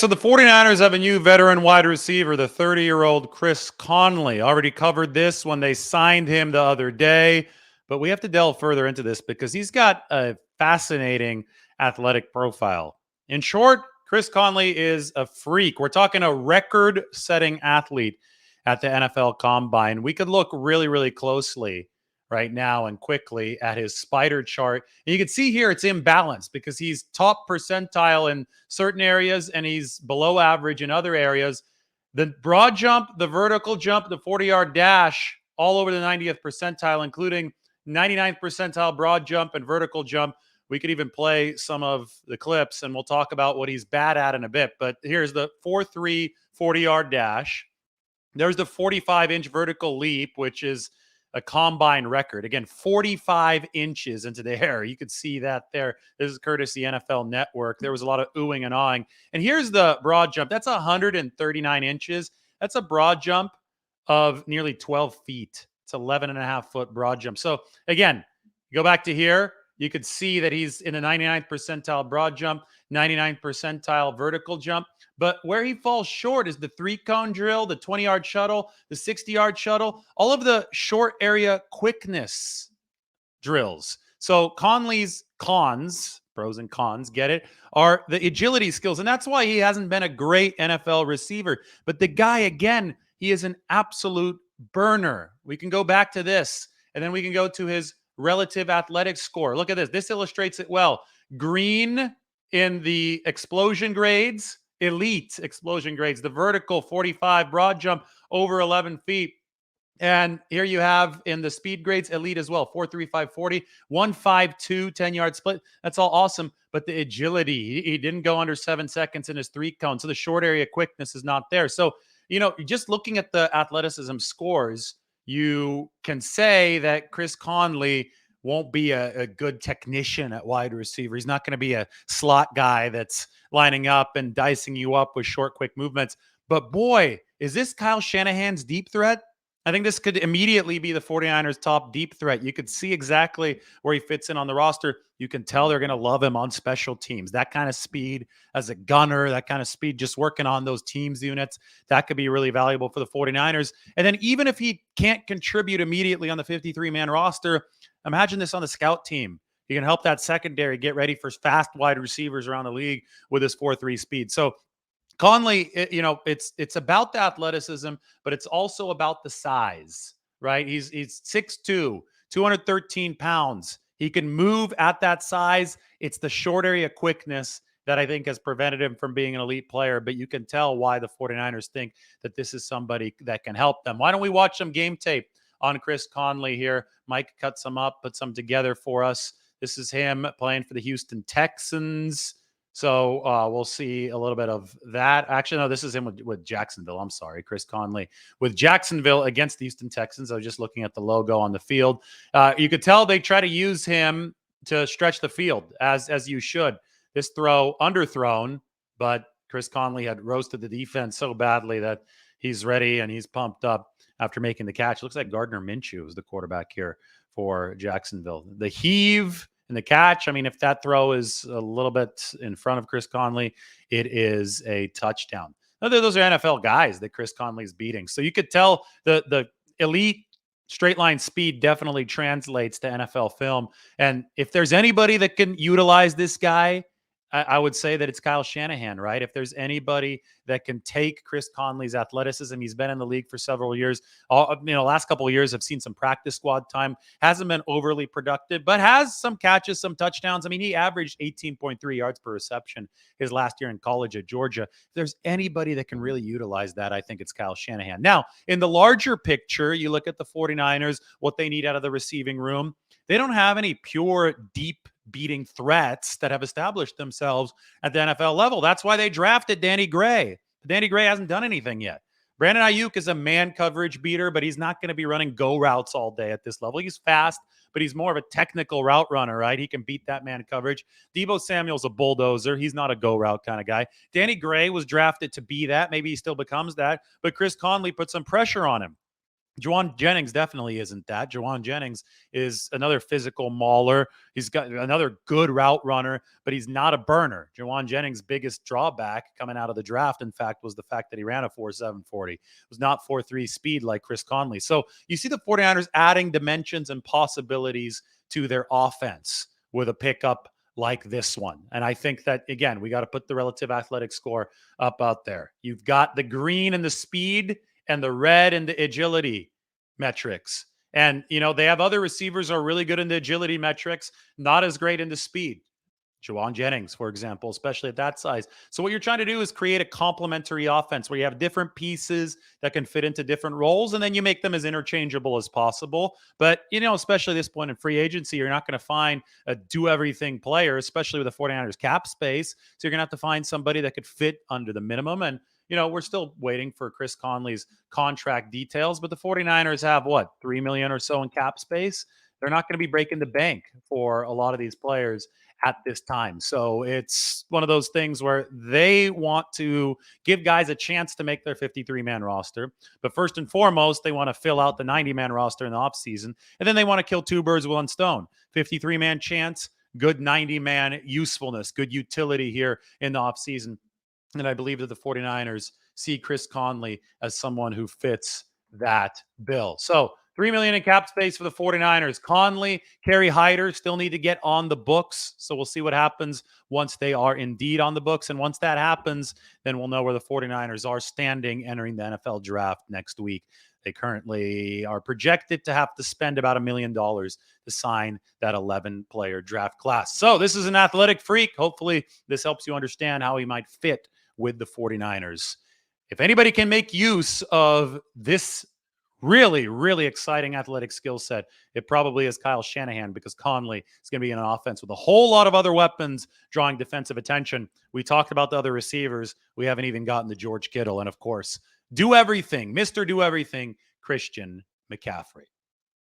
So the 49ers have a new veteran wide receiver, the 30-year-old Chris Conley. Already covered this when they signed him the other day, but we have to delve further into this because he's got a fascinating athletic profile. In short, Chris Conley is a freak. We're talking a record-setting athlete at the NFL Combine. We could look really, really closely right now and quickly at his spider chart. And you can see here it's imbalanced because he's top percentile in certain areas and he's below average in other areas. The broad jump, the vertical jump, the 40-yard dash, all over the 90th percentile, including 99th percentile broad jump and vertical jump. We could even play some of the clips and we'll talk about what he's bad at in a bit. But here's the 4.3 40-yard dash. There's the 45-inch vertical leap, which is a combine record. Again, 45 inches into the air. You could see that there. This is courtesy NFL Network. There was a lot of oohing and awing. And here's the broad jump. That's 139 inches. That's a broad jump of nearly 12 feet. It's 11 and a half foot broad jump. So again, go back to here. You could see that he's in the 99th percentile broad jump, 99th percentile vertical jump. But where he falls short is the 3-cone drill, the 20-yard shuttle, the 60-yard shuttle, all of the short area quickness drills. So Conley's cons, pros and cons, get it, are the agility skills. And that's why he hasn't been a great NFL receiver. But the guy, again, he is an absolute burner. We can go back to this, and then we can go to his relative athletic score. Look at this. This illustrates it well. Green in the explosion grades, elite explosion grades, the vertical 45 broad jump over 11 feet. And here you have in the speed grades, elite as well, 4.35 40, 1.52 10-yard split. That's all awesome. But the agility, he didn't go under 7 seconds in his 3-cone. So the short area quickness is not there. So, just looking at the athleticism scores, you can say that Chris Conley won't be a good technician at wide receiver. He's not going to be a slot guy that's lining up and dicing you up with short, quick movements. But boy, is this Kyle Shanahan's deep threat? I think this could immediately be the 49ers' top deep threat. You could see exactly where he fits in on the roster. You can tell they're going to love him on special teams. That kind of speed as a gunner, that kind of speed just working on those teams units, that could be really valuable for the 49ers. And then even if he can't contribute immediately on the 53-man roster, imagine this on the scout team. He can help that secondary get ready for fast wide receivers around the league with his 4.3 speed. So Conley, it's about the athleticism, but it's also about the size, right? He's 6'2", 213 pounds. He can move at that size. It's the short area quickness that I think has prevented him from being an elite player, but you can tell why the 49ers think that this is somebody that can help them. Why don't we watch some game tape on Chris Conley here? Mike cut some up, put some together for us. This is him playing for the Houston Texans. So we'll see a little bit of that. Actually, no, this is him with Jacksonville. I'm sorry, Chris Conley with Jacksonville against the Houston Texans. I was just looking at the logo on the field. You could tell they try to use him to stretch the field, as you should. This throw underthrown, but Chris Conley had roasted the defense so badly that he's ready and he's pumped up after making the catch. It looks like Gardner Minshew is the quarterback here for Jacksonville. The heave and the catch, I mean, if that throw is a little bit in front of Chris Conley, it is a touchdown. Now, those are NFL guys that Chris Conley's beating. So you could tell the elite straight line speed definitely translates to NFL film. And if there's anybody that can utilize this guy, I would say that it's Kyle Shanahan, right? If there's anybody that can take Chris Conley's athleticism, he's been in the league for several years. Last couple of years, I've seen some practice squad time. Hasn't been overly productive, but has some catches, some touchdowns. I mean, he averaged 18.3 yards per reception his last year in college at Georgia. If there's anybody that can really utilize that, I think it's Kyle Shanahan. Now, in the larger picture, you look at the 49ers, what they need out of the receiving room. They don't have any pure, deep beating threats that have established themselves at the NFL level. That's why they drafted Danny Gray. Danny Gray hasn't done anything yet. Brandon Ayuk is a man coverage beater, but he's not going to be running go routes all day at this level. He's fast, but he's more of a technical route runner, right? He can beat that man coverage. Deebo Samuel's a bulldozer. He's not a go route kind of guy. Danny Gray was drafted to be that. Maybe he still becomes that, but Chris Conley put some pressure on him. Juwan Jennings definitely isn't that. Juwan Jennings is another physical mauler. He's got another good route runner, but he's not a burner. Juwan Jennings' biggest drawback coming out of the draft, in fact, was the fact that he ran a 4.7 40. It was not 4.3 speed like Chris Conley. So you see the 49ers adding dimensions and possibilities to their offense with a pickup like this one. And I think that, again, we got to put the relative athletic score up out there. You've got the green and the speed and the red and the agility metrics. And, they have other receivers who are really good in the agility metrics, not as great in the speed. Juwan Jennings, for example, especially at that size. So what you're trying to do is create a complementary offense where you have different pieces that can fit into different roles, and then you make them as interchangeable as possible. But, especially at this point in free agency, you're not going to find a do-everything player, especially with the 49ers cap space. So you're going to have to find somebody that could fit under the minimum. And, we're still waiting for Chris Conley's contract details, but the 49ers have what, 3 million or so in cap space? They're not going to be breaking the bank for a lot of these players at this time. So it's one of those things where they want to give guys a chance to make their 53-man roster. But first and foremost, they want to fill out the 90-man roster in the offseason. And then they want to kill two birds with one stone. 53-man chance, good 90-man usefulness, good utility here in the offseason. And I believe that the 49ers see Chris Conley as someone who fits that bill. So 3 million in cap space for the 49ers. Conley, Kerry Hyder still need to get on the books. So we'll see what happens once they are indeed on the books. And once that happens, then we'll know where the 49ers are standing entering the NFL draft next week. They currently are projected to have to spend about $1 million to sign that 11-player draft class. So this is an athletic freak. Hopefully this helps you understand how he might fit with the 49ers. If anybody can make use of this really, really exciting athletic skill set, it probably is Kyle Shanahan, because Conley is going to be in an offense with a whole lot of other weapons drawing defensive attention. We talked about the other receivers. We haven't even gotten to George Kittle. And of course, do everything, Mr. Do Everything, Christian McCaffrey.